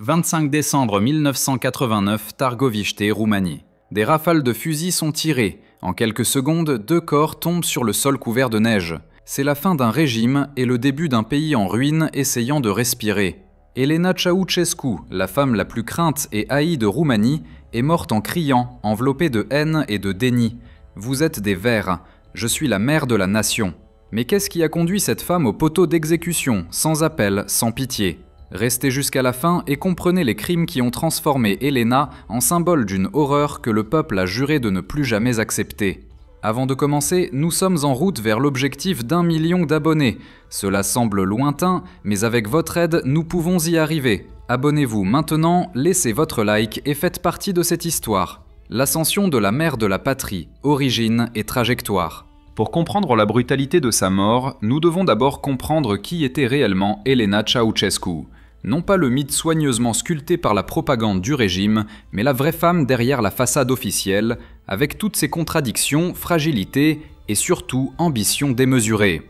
25 décembre 1989, Târgoviște, Roumanie. Des rafales de fusils sont tirées. En quelques secondes, 2 corps tombent sur le sol couvert de neige. C'est la fin d'un régime et le début d'un pays en ruine essayant de respirer. Elena Ceausescu, la femme la plus crainte et haïe de Roumanie, est morte en criant, enveloppée de haine et de déni. « Vous êtes des vers, je suis la mère de la nation ». Mais qu'est-ce qui a conduit cette femme au poteau d'exécution, sans appel, sans pitié ? Restez jusqu'à la fin et comprenez les crimes qui ont transformé Elena en symbole d'une horreur que le peuple a juré de ne plus jamais accepter. Avant de commencer, nous sommes en route vers l'objectif d'1 million d'abonnés. Cela semble lointain, mais avec votre aide, nous pouvons y arriver. Abonnez-vous maintenant, laissez votre like et faites partie de cette histoire. L'ascension de la mère de la patrie, origine et trajectoire. Pour comprendre la brutalité de sa mort, nous devons d'abord comprendre qui était réellement Elena Ceausescu. Non pas le mythe soigneusement sculpté par la propagande du régime, mais la vraie femme derrière la façade officielle, avec toutes ses contradictions, fragilités et surtout ambitions démesurées.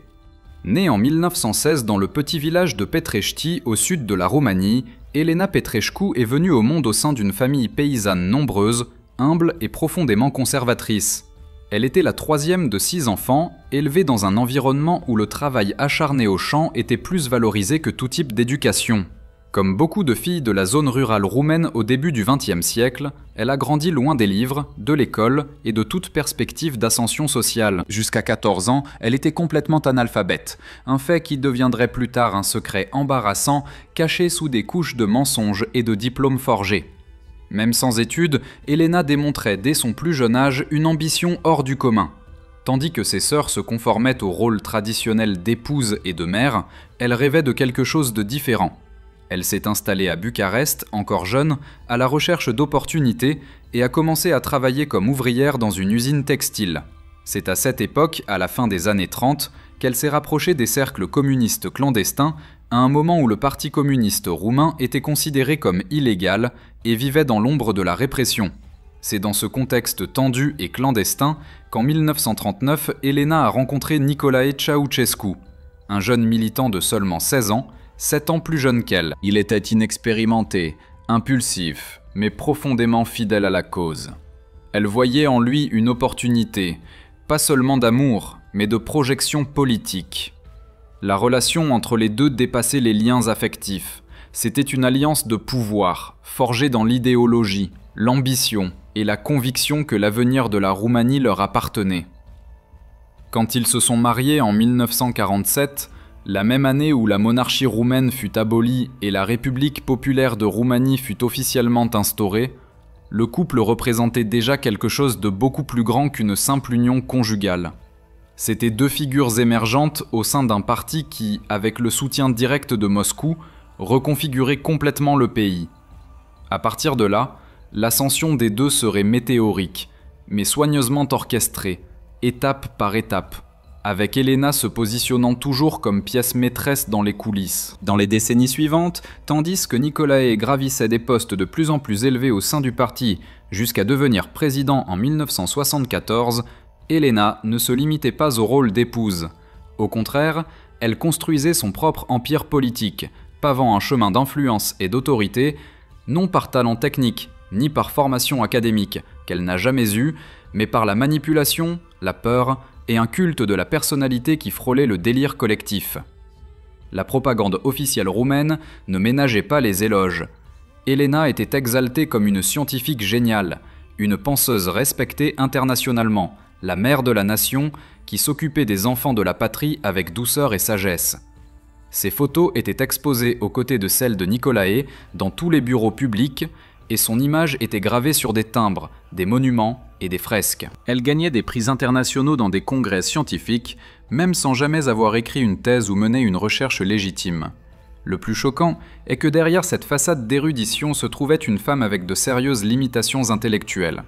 Née en 1916 dans le petit village de Petrăști au sud de la Roumanie, Elena Petrescu est venue au monde au sein d'une famille paysanne nombreuse, humble et profondément conservatrice. Elle était la 3e de 6 enfants, élevée dans un environnement où le travail acharné au champ était plus valorisé que tout type d'éducation. Comme beaucoup de filles de la zone rurale roumaine au début du XXe siècle, elle a grandi loin des livres, de l'école et de toute perspective d'ascension sociale. Jusqu'à 14 ans, elle était complètement analphabète, un fait qui deviendrait plus tard un secret embarrassant, caché sous des couches de mensonges et de diplômes forgés. Même sans études, Elena démontrait dès son plus jeune âge une ambition hors du commun. Tandis que ses sœurs se conformaient au rôle traditionnel d'épouse et de mère, elle rêvait de quelque chose de différent. Elle s'est installée à Bucarest, encore jeune, à la recherche d'opportunités et a commencé à travailler comme ouvrière dans une usine textile. C'est à cette époque, à la fin des années 30, qu'elle s'est rapprochée des cercles communistes clandestins, à un moment où le Parti communiste roumain était considéré comme illégal et vivait dans l'ombre de la répression. C'est dans ce contexte tendu et clandestin qu'en 1939, Elena a rencontré Nicolae Ceausescu, un jeune militant de seulement 16 ans, 7 ans plus jeune qu'elle. Il était inexpérimenté, impulsif, mais profondément fidèle à la cause. Elle voyait en lui une opportunité, pas seulement d'amour, mais de projection politique. La relation entre les deux dépassait les liens affectifs. C'était une alliance de pouvoir, forgée dans l'idéologie, l'ambition et la conviction que l'avenir de la Roumanie leur appartenait. Quand ils se sont mariés en 1947, la même année où la monarchie roumaine fut abolie et la République populaire de Roumanie fut officiellement instaurée, le couple représentait déjà quelque chose de beaucoup plus grand qu'une simple union conjugale. C'étaient 2 figures émergentes au sein d'un parti qui, avec le soutien direct de Moscou, reconfigurait complètement le pays. À partir de là, l'ascension des deux serait météorique, mais soigneusement orchestrée, étape par étape, avec Elena se positionnant toujours comme pièce maîtresse dans les coulisses. Dans les décennies suivantes, tandis que Nicolae gravissait des postes de plus en plus élevés au sein du parti jusqu'à devenir président en 1974, Elena ne se limitait pas au rôle d'épouse. Au contraire, elle construisait son propre empire politique, pavant un chemin d'influence et d'autorité, non par talent technique, ni par formation académique, qu'elle n'a jamais eue, mais par la manipulation, la peur et un culte de la personnalité qui frôlait le délire collectif. La propagande officielle roumaine ne ménageait pas les éloges. Elena était exaltée comme une scientifique géniale, une penseuse respectée internationalement, la mère de la nation qui s'occupait des enfants de la patrie avec douceur et sagesse. Ses photos étaient exposées aux côtés de celles de Nicolae dans tous les bureaux publics et son image était gravée sur des timbres, des monuments et des fresques. Elle gagnait des prix internationaux dans des congrès scientifiques, même sans jamais avoir écrit une thèse ou mené une recherche légitime. Le plus choquant est que derrière cette façade d'érudition se trouvait une femme avec de sérieuses limitations intellectuelles.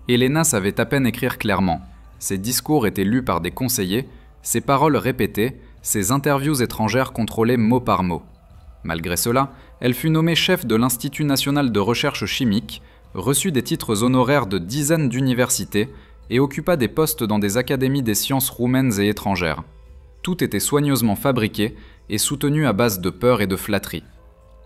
Elena savait à peine écrire clairement. Ses discours étaient lus par des conseillers, ses paroles répétées, ses interviews étrangères contrôlées mot par mot. Malgré cela, elle fut nommée chef de l'Institut national de recherche chimique, reçut des titres honoraires de dizaines d'universités et occupa des postes dans des académies des sciences roumaines et étrangères. Tout était soigneusement fabriqué et soutenu à base de peur et de flatterie.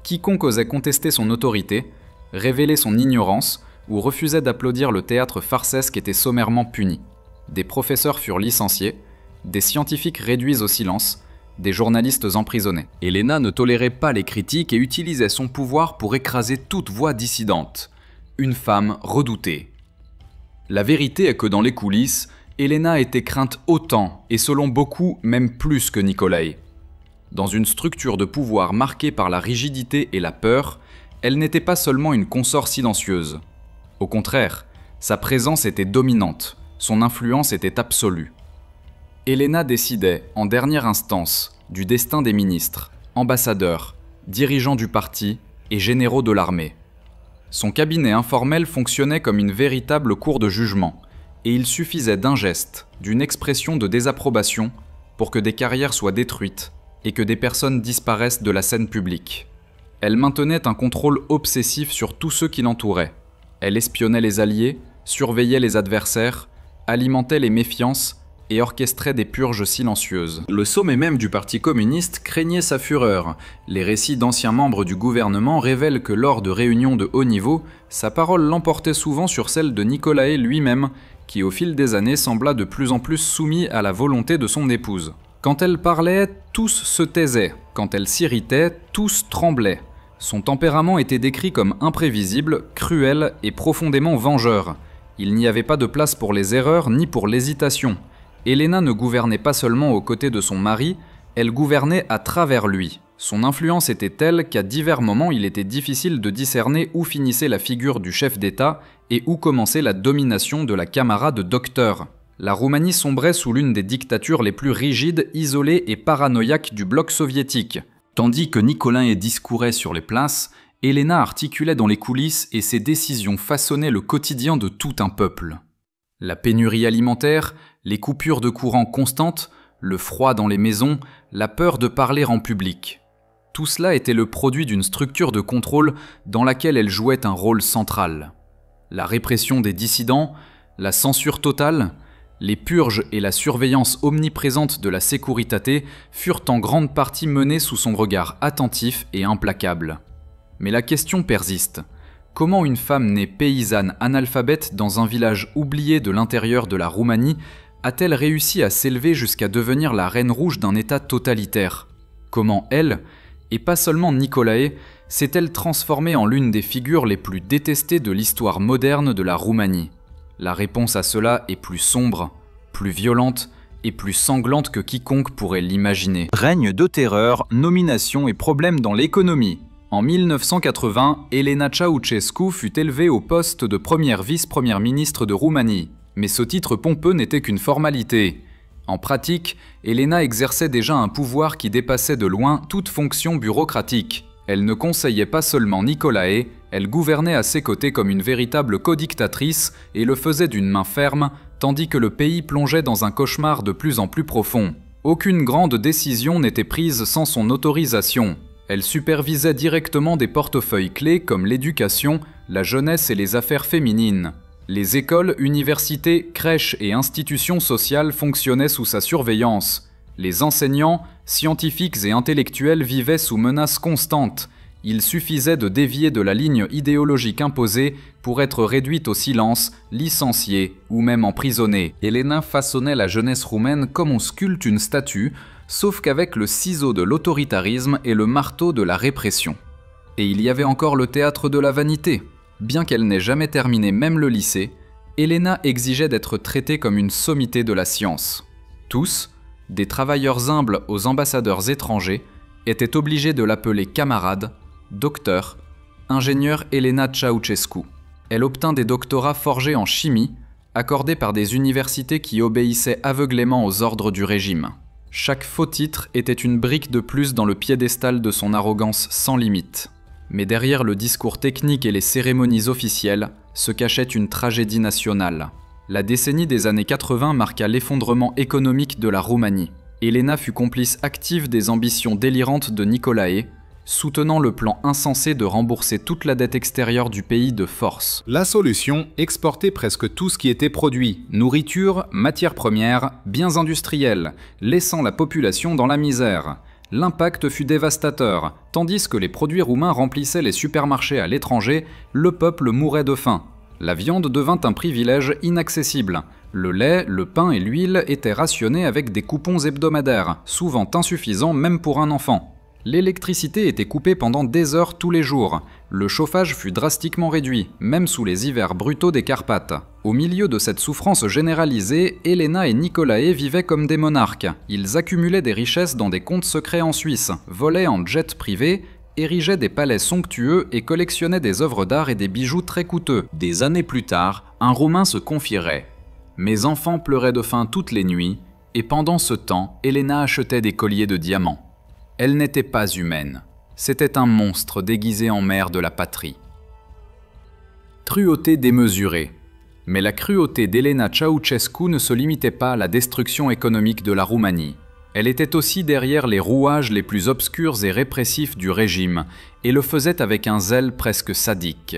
Quiconque osait contester son autorité, révéler son ignorance ou refusait d'applaudir le théâtre farsesque était sommairement puni. Des professeurs furent licenciés, des scientifiques réduits au silence, des journalistes emprisonnés. Helena ne tolérait pas les critiques et utilisait son pouvoir pour écraser toute voix dissidente. Une femme redoutée. La vérité est que dans les coulisses, Helena était crainte autant, et selon beaucoup, même plus que Nicolae. Dans une structure de pouvoir marquée par la rigidité et la peur, elle n'était pas seulement une consort silencieuse. Au contraire, sa présence était dominante, son influence était absolue. Helena décidait, en dernière instance, du destin des ministres, ambassadeurs, dirigeants du parti et généraux de l'armée. Son cabinet informel fonctionnait comme une véritable cour de jugement, et il suffisait d'un geste, d'une expression de désapprobation pour que des carrières soient détruites et que des personnes disparaissent de la scène publique. Elle maintenait un contrôle obsessif sur tous ceux qui l'entouraient. Elle espionnait les alliés, surveillait les adversaires, alimentait les méfiances et orchestrait des purges silencieuses. Le sommet même du Parti communiste craignait sa fureur. Les récits d'anciens membres du gouvernement révèlent que lors de réunions de haut niveau, sa parole l'emportait souvent sur celle de Nicolae lui-même, qui au fil des années sembla de plus en plus soumis à la volonté de son épouse. Quand elle parlait, tous se taisaient. Quand elle s'irritait, tous tremblaient. Son tempérament était décrit comme imprévisible, cruel et profondément vengeur. Il n'y avait pas de place pour les erreurs ni pour l'hésitation. Helena ne gouvernait pas seulement aux côtés de son mari, elle gouvernait à travers lui. Son influence était telle qu'à divers moments il était difficile de discerner où finissait la figure du chef d'État et où commençait la domination de la Camara de docteur. La Roumanie sombrait sous l'une des dictatures les plus rigides, isolées et paranoïaques du bloc soviétique. Tandis que Nicolae discourait sur les places, Helena articulait dans les coulisses et ses décisions façonnaient le quotidien de tout un peuple. La pénurie alimentaire, les coupures de courant constantes, le froid dans les maisons, la peur de parler en public. Tout cela était le produit d'une structure de contrôle dans laquelle elle jouait un rôle central. La répression des dissidents, la censure totale, les purges et la surveillance omniprésente de la Securitate furent en grande partie menées sous son regard attentif et implacable. Mais la question persiste. Comment une femme née paysanne analphabète dans un village oublié de l'intérieur de la Roumanie a-t-elle réussi à s'élever jusqu'à devenir la reine rouge d'un État totalitaire? Comment elle, et pas seulement Nicolae, s'est-elle transformée en l'une des figures les plus détestées de l'histoire moderne de la Roumanie? La réponse à cela est plus sombre, plus violente et plus sanglante que quiconque pourrait l'imaginer. Règne de terreur, nominations et problèmes dans l'économie. En 1980, Helena Ceausescu fut élevée au poste de première vice-première ministre de Roumanie. Mais ce titre pompeux n'était qu'une formalité. En pratique, Helena exerçait déjà un pouvoir qui dépassait de loin toute fonction bureaucratique. Elle ne conseillait pas seulement Nicolae, elle gouvernait à ses côtés comme une véritable codictatrice et le faisait d'une main ferme, tandis que le pays plongeait dans un cauchemar de plus en plus profond. Aucune grande décision n'était prise sans son autorisation. Elle supervisait directement des portefeuilles clés comme l'éducation, la jeunesse et les affaires féminines. Les écoles, universités, crèches et institutions sociales fonctionnaient sous sa surveillance. Les enseignants, scientifiques et intellectuels vivaient sous menace constante. Il suffisait de dévier de la ligne idéologique imposée pour être réduite au silence, licenciée ou même emprisonnée. Helena façonnait la jeunesse roumaine comme on sculpte une statue, sauf qu'avec le ciseau de l'autoritarisme et le marteau de la répression. Et il y avait encore le théâtre de la vanité. Bien qu'elle n'ait jamais terminé même le lycée, Helena exigeait d'être traitée comme une sommité de la science. Tous, des travailleurs humbles aux ambassadeurs étrangers, étaient obligés de l'appeler camarade, docteur, ingénieure Helena Ceausescu. Elle obtint des doctorats forgés en chimie, accordés par des universités qui obéissaient aveuglément aux ordres du régime. Chaque faux titre était une brique de plus dans le piédestal de son arrogance sans limite. Mais derrière le discours technique et les cérémonies officielles se cachait une tragédie nationale. La décennie des années 80 marqua l'effondrement économique de la Roumanie. Helena fut complice active des ambitions délirantes de Nicolae, soutenant le plan insensé de rembourser toute la dette extérieure du pays de force. La solution, exporter presque tout ce qui était produit, nourriture, matières premières, biens industriels, laissant la population dans la misère. L'impact fut dévastateur. Tandis que les produits roumains remplissaient les supermarchés à l'étranger, le peuple mourait de faim. La viande devint un privilège inaccessible. Le lait, le pain et l'huile étaient rationnés avec des coupons hebdomadaires, souvent insuffisants même pour un enfant. L'électricité était coupée pendant des heures tous les jours. Le chauffage fut drastiquement réduit, même sous les hivers brutaux des Carpates. Au milieu de cette souffrance généralisée, Elena et Nicolae vivaient comme des monarques. Ils accumulaient des richesses dans des comptes secrets en Suisse, volaient en jet privé, érigeaient des palais somptueux et collectionnaient des œuvres d'art et des bijoux très coûteux. Des années plus tard, un Roumain se confierait. « Mes enfants pleuraient de faim toutes les nuits, et pendant ce temps, Elena achetait des colliers de diamants. Elle n'était pas humaine. C'était un monstre déguisé en mère de la patrie. » Cruauté démesurée. Mais la cruauté d'Elena Ceausescu ne se limitait pas à la destruction économique de la Roumanie. Elle était aussi derrière les rouages les plus obscurs et répressifs du régime, et le faisait avec un zèle presque sadique.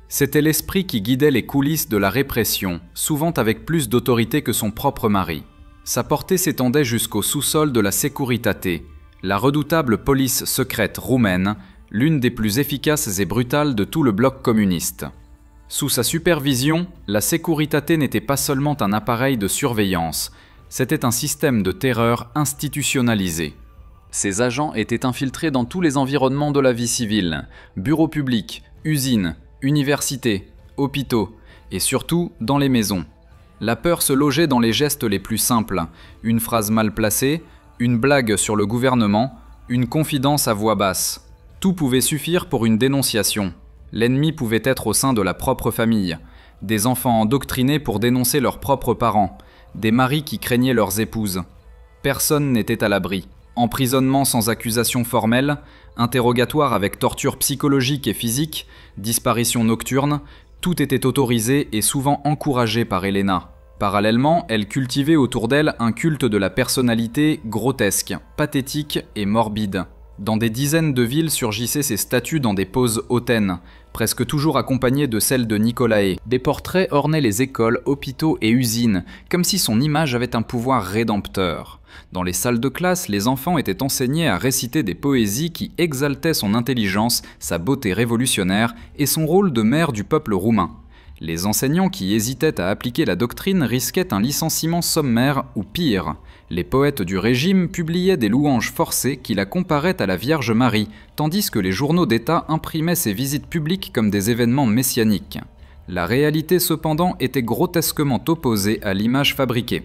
C'était l'esprit qui guidait les coulisses de la répression, souvent avec plus d'autorité que son propre mari. Sa portée s'étendait jusqu'au sous-sol de la Securitate, la redoutable police secrète roumaine, l'une des plus efficaces et brutales de tout le bloc communiste. Sous sa supervision, la Securitate n'était pas seulement un appareil de surveillance, c'était un système de terreur institutionnalisé. Ses agents étaient infiltrés dans tous les environnements de la vie civile, bureaux publics, usines, universités, hôpitaux, et surtout dans les maisons. La peur se logeait dans les gestes les plus simples, une phrase mal placée, une blague sur le gouvernement, une confidence à voix basse. Tout pouvait suffire pour une dénonciation. L'ennemi pouvait être au sein de la propre famille, des enfants endoctrinés pour dénoncer leurs propres parents, des maris qui craignaient leurs épouses. Personne n'était à l'abri. Emprisonnement sans accusation formelle, interrogatoire avec torture psychologique et physique, disparition nocturne, tout était autorisé et souvent encouragé par Elena. Parallèlement, elle cultivait autour d'elle un culte de la personnalité grotesque, pathétique et morbide. Dans des dizaines de villes surgissaient ses statues dans des poses hautaines, presque toujours accompagnées de celles de Nicolae. Des portraits ornaient les écoles, hôpitaux et usines, comme si son image avait un pouvoir rédempteur. Dans les salles de classe, les enfants étaient enseignés à réciter des poésies qui exaltaient son intelligence, sa beauté révolutionnaire et son rôle de mère du peuple roumain. Les enseignants qui hésitaient à appliquer la doctrine risquaient un licenciement sommaire ou pire. Les poètes du régime publiaient des louanges forcées qui la comparaient à la Vierge Marie, tandis que les journaux d'État imprimaient ses visites publiques comme des événements messianiques. La réalité cependant était grotesquement opposée à l'image fabriquée.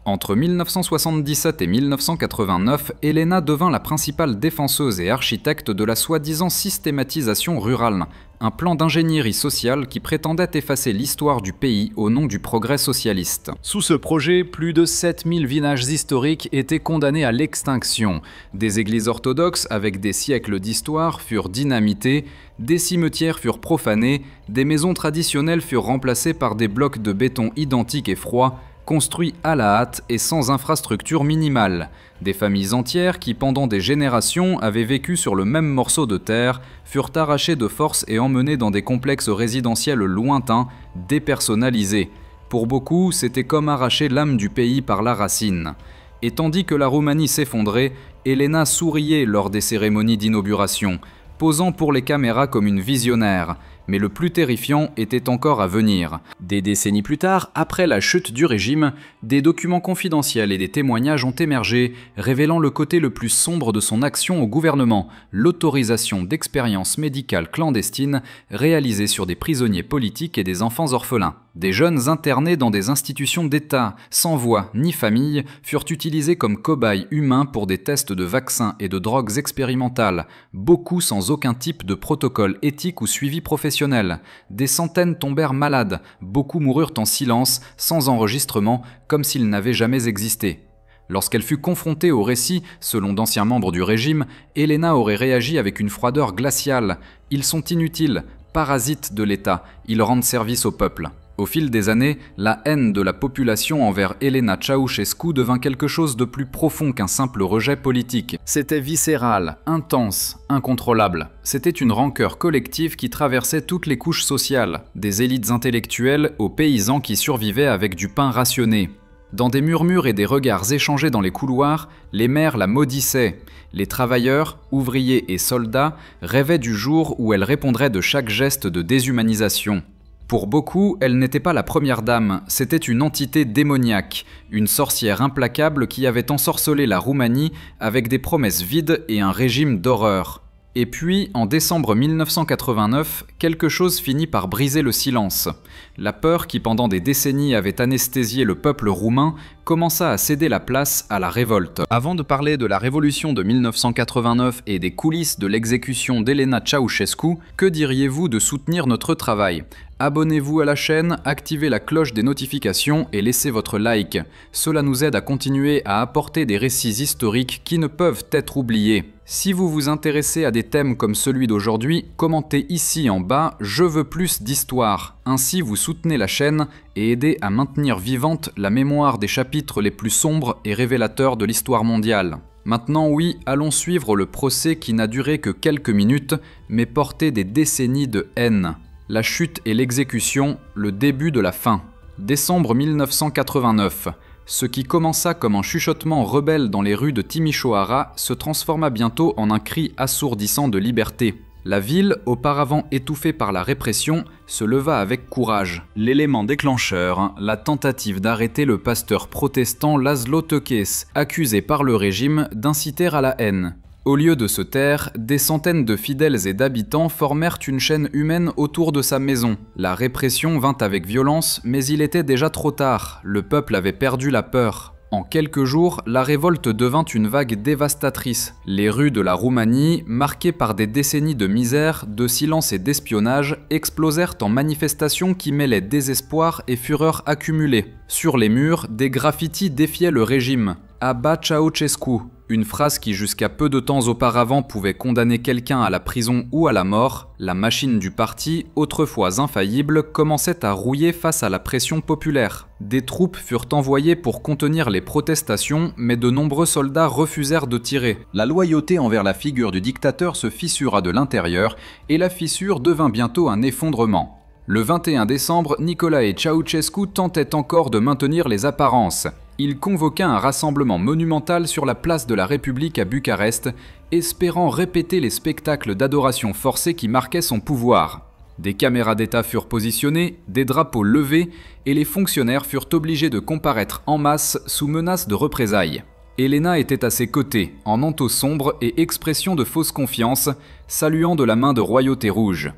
Entre 1977 et 1989, Elena devint la principale défenseuse et architecte de la soi-disant systématisation rurale, un plan d'ingénierie sociale qui prétendait effacer l'histoire du pays au nom du progrès socialiste. Sous ce projet, plus de 7000 villages historiques étaient condamnés à l'extinction. Des églises orthodoxes avec des siècles d'histoire furent dynamitées, des cimetières furent profanés, des maisons traditionnelles furent remplacées par des blocs de béton identiques et froids, construits à la hâte et sans infrastructure minimale. Des familles entières qui, pendant des générations, avaient vécu sur le même morceau de terre, furent arrachées de force et emmenées dans des complexes résidentiels lointains, dépersonnalisés. Pour beaucoup, c'était comme arracher l'âme du pays par la racine. Et tandis que la Roumanie s'effondrait, Elena souriait lors des cérémonies d'inauguration, posant pour les caméras comme une visionnaire. Mais le plus terrifiant était encore à venir. Des décennies plus tard, après la chute du régime, des documents confidentiels et des témoignages ont émergé, révélant le côté le plus sombre de son action au gouvernement, l'autorisation d'expériences médicales clandestines réalisées sur des prisonniers politiques et des enfants orphelins. Des jeunes internés dans des institutions d'État, sans voix ni famille, furent utilisés comme cobayes humains pour des tests de vaccins et de drogues expérimentales, beaucoup sans aucun type de protocole éthique ou suivi professionnel. Des centaines tombèrent malades, beaucoup moururent en silence, sans enregistrement, comme s'ils n'avaient jamais existé. Lorsqu'elle fut confrontée au récit, selon d'anciens membres du régime, Elena aurait réagi avec une froideur glaciale. Ils sont inutiles, parasites de l'État, ils rendent service au peuple. Au fil des années, la haine de la population envers Elena Ceausescu devint quelque chose de plus profond qu'un simple rejet politique. C'était viscéral, intense, incontrôlable. C'était une rancœur collective qui traversait toutes les couches sociales, des élites intellectuelles aux paysans qui survivaient avec du pain rationné. Dans des murmures et des regards échangés dans les couloirs, les mères la maudissaient. Les travailleurs, ouvriers et soldats rêvaient du jour où elle répondrait de chaque geste de déshumanisation. Pour beaucoup, elle n'était pas la première dame, c'était une entité démoniaque, une sorcière implacable qui avait ensorcelé la Roumanie avec des promesses vides et un régime d'horreur. Et puis, en décembre 1989, quelque chose finit par briser le silence. La peur qui pendant des décennies avait anesthésié le peuple roumain commença à céder la place à la révolte. Avant de parler de la révolution de 1989 et des coulisses de l'exécution d'Elena Ceausescu, que diriez-vous de soutenir notre travail ? Abonnez-vous à la chaîne, activez la cloche des notifications et laissez votre like. Cela nous aide à continuer à apporter des récits historiques qui ne peuvent être oubliés. Si vous vous intéressez à des thèmes comme celui d'aujourd'hui, commentez ici en bas « Je veux plus d'histoire ». Ainsi vous soutenez la chaîne et aidez à maintenir vivante la mémoire des chapitres les plus sombres et révélateurs de l'histoire mondiale. Maintenant oui, allons suivre le procès qui n'a duré que quelques minutes, mais porté des décennies de haine. La chute et l'exécution, le début de la fin. Décembre 1989. Ce qui commença comme un chuchotement rebelle dans les rues de Timișoara se transforma bientôt en un cri assourdissant de liberté. La ville, auparavant étouffée par la répression, se leva avec courage. L'élément déclencheur, la tentative d'arrêter le pasteur protestant Laszlo Tőkész, accusé par le régime d'inciter à la haine. Au lieu de se taire, des centaines de fidèles et d'habitants formèrent une chaîne humaine autour de sa maison. La répression vint avec violence, mais il était déjà trop tard. Le peuple avait perdu la peur. En quelques jours, la révolte devint une vague dévastatrice. Les rues de la Roumanie, marquées par des décennies de misère, de silence et d'espionnage, explosèrent en manifestations qui mêlaient désespoir et fureur accumulée. Sur les murs, des graffitis défiaient le régime. « Abat Ceausescu », une phrase qui jusqu'à peu de temps auparavant pouvait condamner quelqu'un à la prison ou à la mort, la machine du parti, autrefois infaillible, commençait à rouiller face à la pression populaire. Des troupes furent envoyées pour contenir les protestations, mais de nombreux soldats refusèrent de tirer. La loyauté envers la figure du dictateur se fissura de l'intérieur, et la fissure devint bientôt un effondrement. Le 21 décembre, Nicolae Ceausescu tentait encore de maintenir les apparences. Il convoqua un rassemblement monumental sur la place de la République à Bucarest, espérant répéter les spectacles d'adoration forcée qui marquaient son pouvoir. Des caméras d'État furent positionnées, des drapeaux levés, et les fonctionnaires furent obligés de comparaître en masse sous menace de représailles. Elena était à ses côtés, en manteau sombre et expression de fausse confiance, saluant de la main de royauté rouge.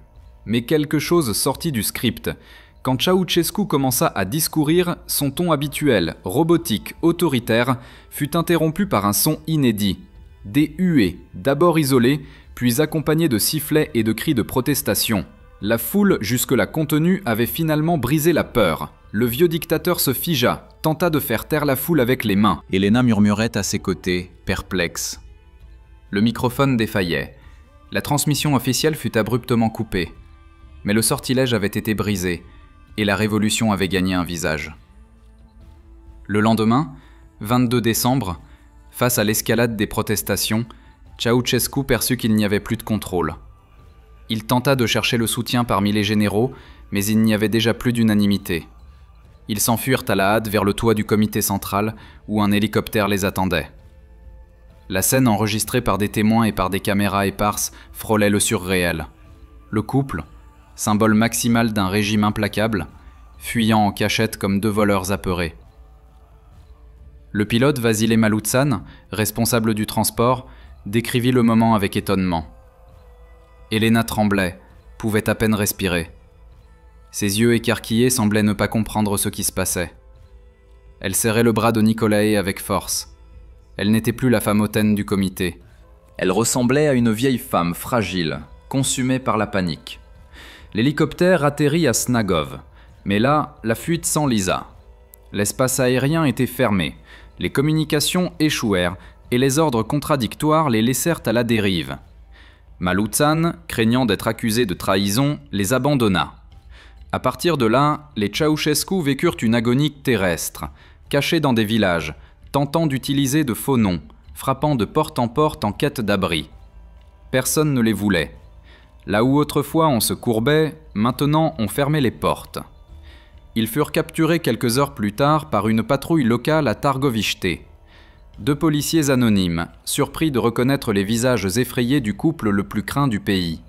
Mais quelque chose sortit du script. Quand Ceausescu commença à discourir, son ton habituel, robotique, autoritaire, fut interrompu par un son inédit. Des huées, d'abord isolées, puis accompagnées de sifflets et de cris de protestation. La foule, jusque-là contenue, avait finalement brisé la peur. Le vieux dictateur se figea, tenta de faire taire la foule avec les mains. Elena murmurait à ses côtés, perplexe. Le microphone défaillait. La transmission officielle fut abruptement coupée. Mais le sortilège avait été brisé, et la révolution avait gagné un visage. Le lendemain, 22 décembre, face à l'escalade des protestations, Ceausescu perçut qu'il n'y avait plus de contrôle. Il tenta de chercher le soutien parmi les généraux, mais il n'y avait déjà plus d'unanimité. Ils s'enfuirent à la hâte vers le toit du comité central, où un hélicoptère les attendait. La scène enregistrée par des témoins et par des caméras éparses frôlait le surréel. Le couple, symbole maximal d'un régime implacable, fuyant en cachette comme deux voleurs apeurés. Le pilote Vasile Maluțan, responsable du transport, décrivit le moment avec étonnement. Elena tremblait, pouvait à peine respirer. Ses yeux écarquillés semblaient ne pas comprendre ce qui se passait. Elle serrait le bras de Nicolae avec force. Elle n'était plus la femme hautaine du comité. Elle ressemblait à une vieille femme fragile, consumée par la panique. L'hélicoptère atterrit à Snagov, mais là, la fuite s'enlisa. L'espace aérien était fermé, les communications échouèrent et les ordres contradictoires les laissèrent à la dérive. Maluțan, craignant d'être accusé de trahison, les abandonna. À partir de là, les Ceausescu vécurent une agonie terrestre, cachés dans des villages, tentant d'utiliser de faux noms, frappant de porte en quête d'abri. Personne ne les voulait. Là où autrefois on se courbait, maintenant on fermait les portes. Ils furent capturés quelques heures plus tard par une patrouille locale à Targovište. 2 policiers anonymes, surpris de reconnaître les visages effrayés du couple le plus craint du pays.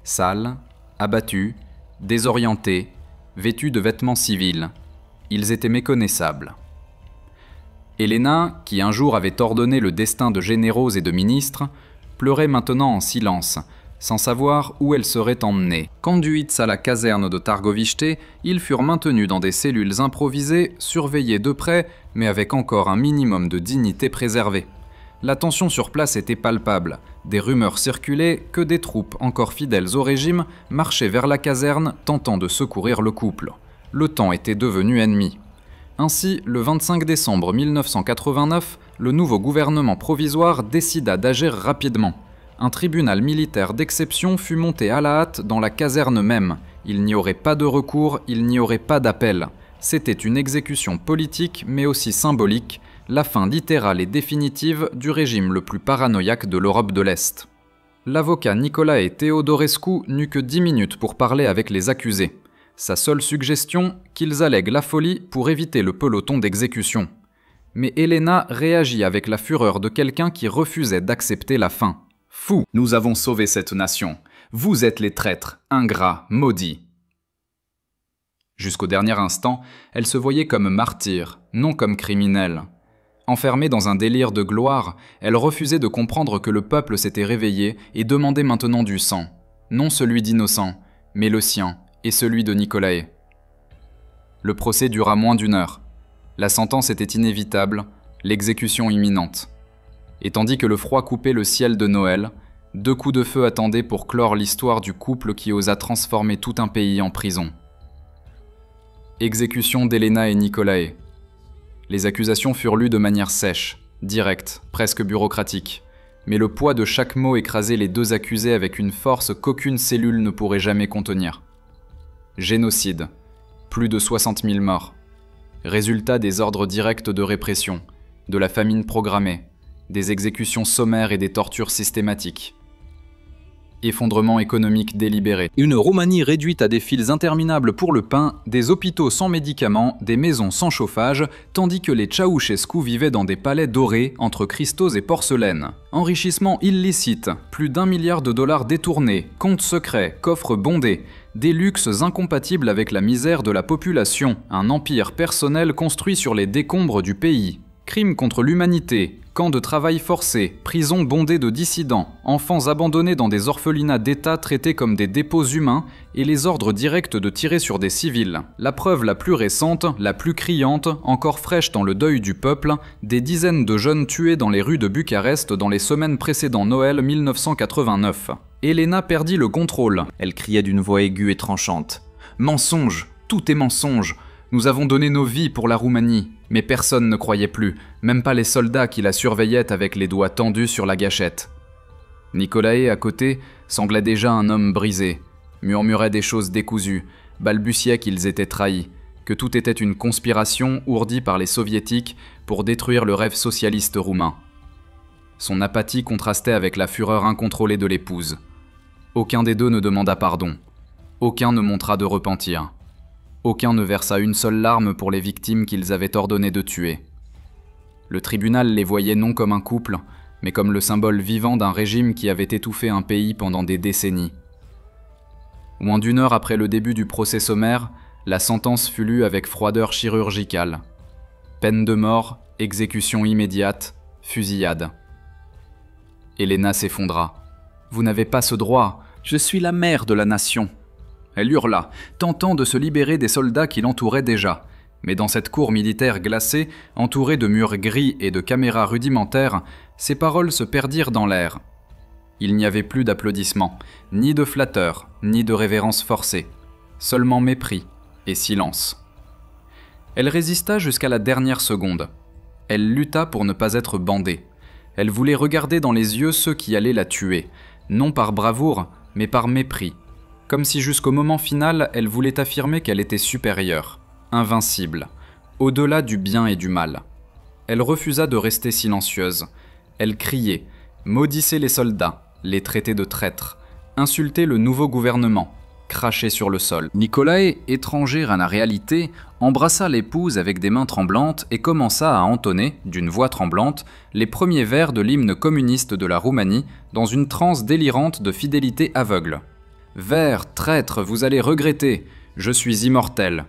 Sales, abattus, désorientés, vêtus de vêtements civils, ils étaient méconnaissables. Elena, qui un jour avait ordonné le destin de généraux et de ministres, pleurait maintenant en silence, sans savoir où elle serait emmenée. Conduits à la caserne de Targovište, ils furent maintenus dans des cellules improvisées, surveillés de près, mais avec encore un minimum de dignité préservée. La tension sur place était palpable. Des rumeurs circulaient que des troupes encore fidèles au régime marchaient vers la caserne, tentant de secourir le couple. Le temps était devenu ennemi. Ainsi, le 25 décembre 1989, le nouveau gouvernement provisoire décida d'agir rapidement. Un tribunal militaire d'exception fut monté à la hâte dans la caserne même. Il n'y aurait pas de recours, il n'y aurait pas d'appel. C'était une exécution politique mais aussi symbolique, la fin littérale et définitive du régime le plus paranoïaque de l'Europe de l'Est. L'avocat Nicolae Teodorescu n'eut que 10 minutes pour parler avec les accusés. Sa seule suggestion, qu'ils allèguent la folie pour éviter le peloton d'exécution. Mais Elena réagit avec la fureur de quelqu'un qui refusait d'accepter la fin. « Fous, nous avons sauvé cette nation. Vous êtes les traîtres, ingrats, maudits. » Jusqu'au dernier instant, elle se voyait comme martyr, non comme criminelle. Enfermée dans un délire de gloire, elle refusait de comprendre que le peuple s'était réveillé et demandait maintenant du sang. Non celui d'innocent, mais le sien et celui de Nicolae. Le procès dura moins d'1 heure. La sentence était inévitable, l'exécution imminente. Et tandis que le froid coupait le ciel de Noël, 2 coups de feu attendaient pour clore l'histoire du couple qui osa transformer tout un pays en prison. Exécution d'Elena et Nicolae. Les accusations furent lues de manière sèche, directe, presque bureaucratique. Mais le poids de chaque mot écrasait les 2 accusés avec une force qu'aucune cellule ne pourrait jamais contenir. Génocide. Plus de 60 000 morts. Résultat des ordres directs de répression, de la famine programmée, des exécutions sommaires et des tortures systématiques. Effondrement économique délibéré. Une Roumanie réduite à des files interminables pour le pain, des hôpitaux sans médicaments, des maisons sans chauffage, tandis que les Ceausescu vivaient dans des palais dorés entre cristaux et porcelaine. Enrichissement illicite, plus d'1 milliard de dollars détournés, comptes secrets, coffres bondés, des luxes incompatibles avec la misère de la population, un empire personnel construit sur les décombres du pays. Crimes contre l'humanité, camps de travail forcé, prisons bondées de dissidents, enfants abandonnés dans des orphelinats d'État traités comme des dépôts humains et les ordres directs de tirer sur des civils. La preuve la plus récente, la plus criante, encore fraîche dans le deuil du peuple, des dizaines de jeunes tués dans les rues de Bucarest dans les semaines précédant Noël 1989. Elena perdit le contrôle. Elle criait d'une voix aiguë et tranchante. « Mensonge, tout est mensonge. Nous avons donné nos vies pour la Roumanie. » Mais personne ne croyait plus, même pas les soldats qui la surveillaient avec les doigts tendus sur la gâchette. Nicolae, à côté, semblait déjà un homme brisé, murmurait des choses décousues, balbutiait qu'ils étaient trahis, que tout était une conspiration ourdie par les soviétiques pour détruire le rêve socialiste roumain. Son apathie contrastait avec la fureur incontrôlée de l'épouse. Aucun des 2 ne demanda pardon. Aucun ne montra de repentir. Aucun ne versa une seule larme pour les victimes qu'ils avaient ordonné de tuer. Le tribunal les voyait non comme un couple, mais comme le symbole vivant d'un régime qui avait étouffé un pays pendant des décennies. Moins d'1 heure après le début du procès sommaire, la sentence fut lue avec froideur chirurgicale. Peine de mort, exécution immédiate, fusillade. Elena s'effondra. « Vous n'avez pas ce droit, je suis la mère de la nation !» Elle hurla, tentant de se libérer des soldats qui l'entouraient déjà. Mais dans cette cour militaire glacée, entourée de murs gris et de caméras rudimentaires, ses paroles se perdirent dans l'air. Il n'y avait plus d'applaudissements, ni de flatteurs, ni de révérences forcées. Seulement mépris et silence. Elle résista jusqu'à la dernière seconde. Elle lutta pour ne pas être bandée. Elle voulait regarder dans les yeux ceux qui allaient la tuer, non par bravoure, mais par mépris. Comme si jusqu'au moment final, elle voulait affirmer qu'elle était supérieure, invincible, au-delà du bien et du mal. Elle refusa de rester silencieuse. Elle criait, maudissait les soldats, les traitait de traîtres, insultait le nouveau gouvernement, craché sur le sol. Nicolae, étranger à la réalité, embrassa l'épouse avec des mains tremblantes et commença à entonner, d'une voix tremblante, les premiers vers de l'hymne communiste de la Roumanie dans une transe délirante de fidélité aveugle. « Vers, traître, vous allez regretter, je suis immortel ».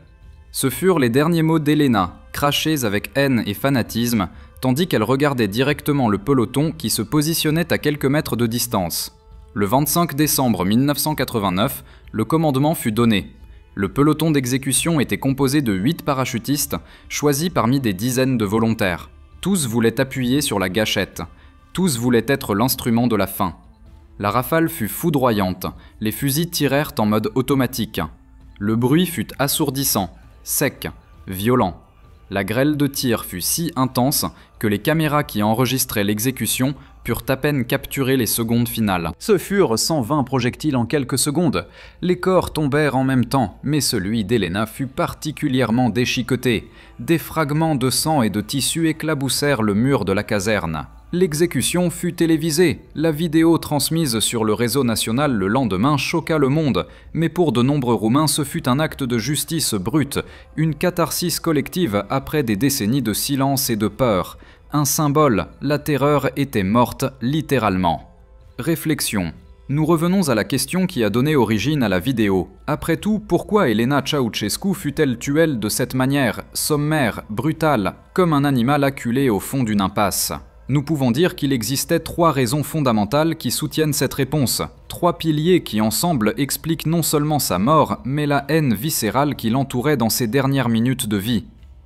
Ce furent les derniers mots d'Helena, crachés avec haine et fanatisme, tandis qu'elle regardait directement le peloton qui se positionnait à quelques mètres de distance. Le 25 décembre 1989, le commandement fut donné. Le peloton d'exécution était composé de 8 parachutistes, choisis parmi des dizaines de volontaires. Tous voulaient appuyer sur la gâchette. Tous voulaient être l'instrument de la fin. La rafale fut foudroyante. Les fusils tirèrent en mode automatique. Le bruit fut assourdissant, sec, violent. La grêle de tir fut si intense que les caméras qui enregistraient l'exécution purent à peine capturer les secondes finales. Ce furent 120 projectiles en quelques secondes. Les corps tombèrent en même temps, mais celui d'Helena fut particulièrement déchiqueté. Des fragments de sang et de tissu éclaboussèrent le mur de la caserne. L'exécution fut télévisée. La vidéo transmise sur le réseau national le lendemain choqua le monde, mais pour de nombreux Roumains ce fut un acte de justice brute, une catharsis collective après des décennies de silence et de peur. Un symbole, la terreur était morte littéralement. Réflexion. Nous revenons à la question qui a donné origine à la vidéo. Après tout, pourquoi Elena Ceausescu fut-elle tuée de cette manière, sommaire, brutale, comme un animal acculé au fond d'une impasse ? Nous pouvons dire qu'il existait 3 raisons fondamentales qui soutiennent cette réponse. 3 piliers qui ensemble expliquent non seulement sa mort, mais la haine viscérale qui l'entourait dans ses dernières minutes de vie.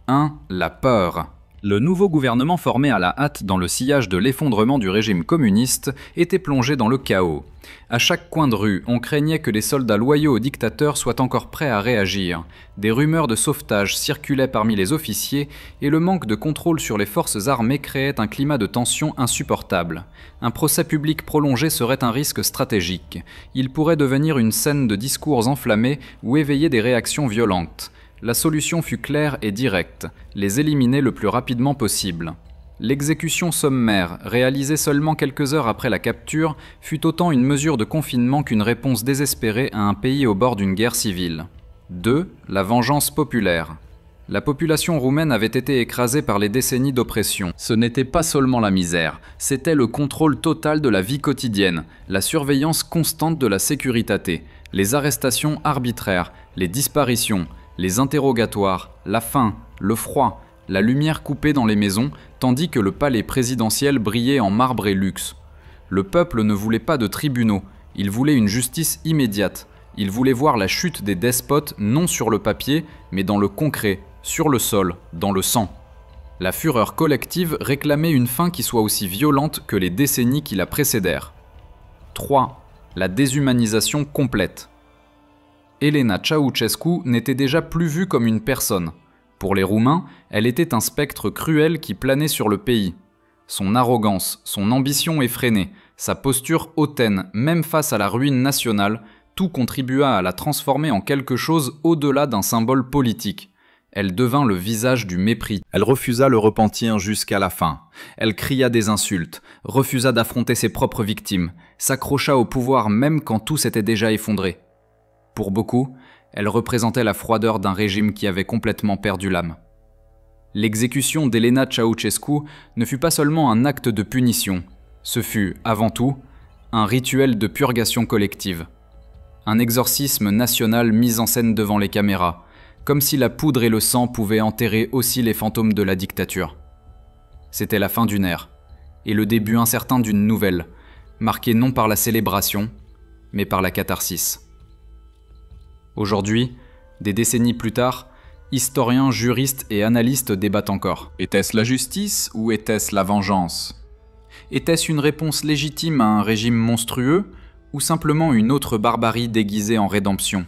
1. La peur. Le nouveau gouvernement formé à la hâte dans le sillage de l'effondrement du régime communiste était plongé dans le chaos. À chaque coin de rue, on craignait que les soldats loyaux au dictateur soient encore prêts à réagir. Des rumeurs de sauvetage circulaient parmi les officiers et le manque de contrôle sur les forces armées créait un climat de tension insupportable. Un procès public prolongé serait un risque stratégique. Il pourrait devenir une scène de discours enflammés ou éveiller des réactions violentes. La solution fut claire et directe, les éliminer le plus rapidement possible. L'exécution sommaire, réalisée seulement quelques heures après la capture, fut autant une mesure de confinement qu'une réponse désespérée à un pays au bord d'une guerre civile. 2. La vengeance populaire. La population roumaine avait été écrasée par les décennies d'oppression. Ce n'était pas seulement la misère, c'était le contrôle total de la vie quotidienne, la surveillance constante de la sécurité, les arrestations arbitraires, les disparitions, les interrogatoires, la faim, le froid, la lumière coupée dans les maisons, tandis que le palais présidentiel brillait en marbre et luxe. Le peuple ne voulait pas de tribunaux, il voulait une justice immédiate. Il voulait voir la chute des despotes non sur le papier, mais dans le concret, sur le sol, dans le sang. La fureur collective réclamait une fin qui soit aussi violente que les décennies qui la précédèrent. 3. La déshumanisation complète. Elena Ceausescu n'était déjà plus vue comme une personne. Pour les Roumains, elle était un spectre cruel qui planait sur le pays. Son arrogance, son ambition effrénée, sa posture hautaine, même face à la ruine nationale, tout contribua à la transformer en quelque chose au-delà d'un symbole politique. Elle devint le visage du mépris. Elle refusa le repentir jusqu'à la fin. Elle cria des insultes, refusa d'affronter ses propres victimes, s'accrocha au pouvoir même quand tout s'était déjà effondré. Pour beaucoup, elle représentait la froideur d'un régime qui avait complètement perdu l'âme. L'exécution d'Elena Ceausescu ne fut pas seulement un acte de punition, ce fut, avant tout, un rituel de purgation collective. Un exorcisme national mis en scène devant les caméras, comme si la poudre et le sang pouvaient enterrer aussi les fantômes de la dictature. C'était la fin d'une ère, et le début incertain d'une nouvelle, marquée non par la célébration, mais par la catharsis. Aujourd'hui, des décennies plus tard, historiens, juristes et analystes débattent encore. Était-ce la justice ou était-ce la vengeance ? Était-ce une réponse légitime à un régime monstrueux ou simplement une autre barbarie déguisée en rédemption ?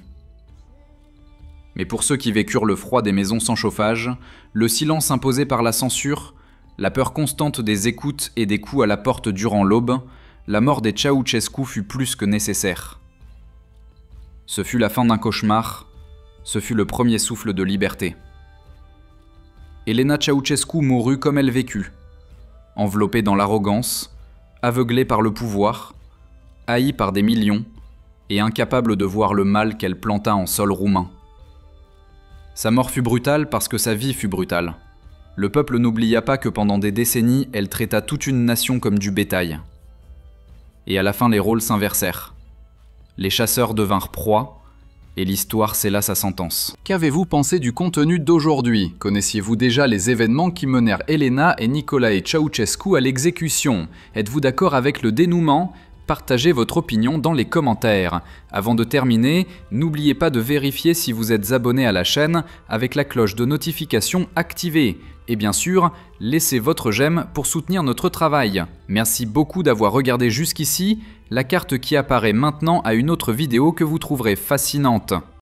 Mais pour ceux qui vécurent le froid des maisons sans chauffage, le silence imposé par la censure, la peur constante des écoutes et des coups à la porte durant l'aube, la mort des Ceausescu fut plus que nécessaire. Ce fut la fin d'un cauchemar, ce fut le premier souffle de liberté. Elena Ceausescu mourut comme elle vécut, enveloppée dans l'arrogance, aveuglée par le pouvoir, haïe par des millions, et incapable de voir le mal qu'elle planta en sol roumain. Sa mort fut brutale parce que sa vie fut brutale. Le peuple n'oublia pas que pendant des décennies, elle traita toute une nation comme du bétail. Et à la fin, les rôles s'inversèrent. Les chasseurs devinrent proies, et l'histoire scella sa sentence. Qu'avez-vous pensé du contenu d'aujourd'hui? Connaissiez-vous déjà les événements qui menèrent Elena et Nicolae Ceausescu à l'exécution? Êtes-vous d'accord avec le dénouement? Partagez votre opinion dans les commentaires. Avant de terminer, n'oubliez pas de vérifier si vous êtes abonné à la chaîne avec la cloche de notification activée. Et bien sûr, laissez votre j'aime pour soutenir notre travail. Merci beaucoup d'avoir regardé jusqu'ici. La carte qui apparaît maintenant a une autre vidéo que vous trouverez fascinante.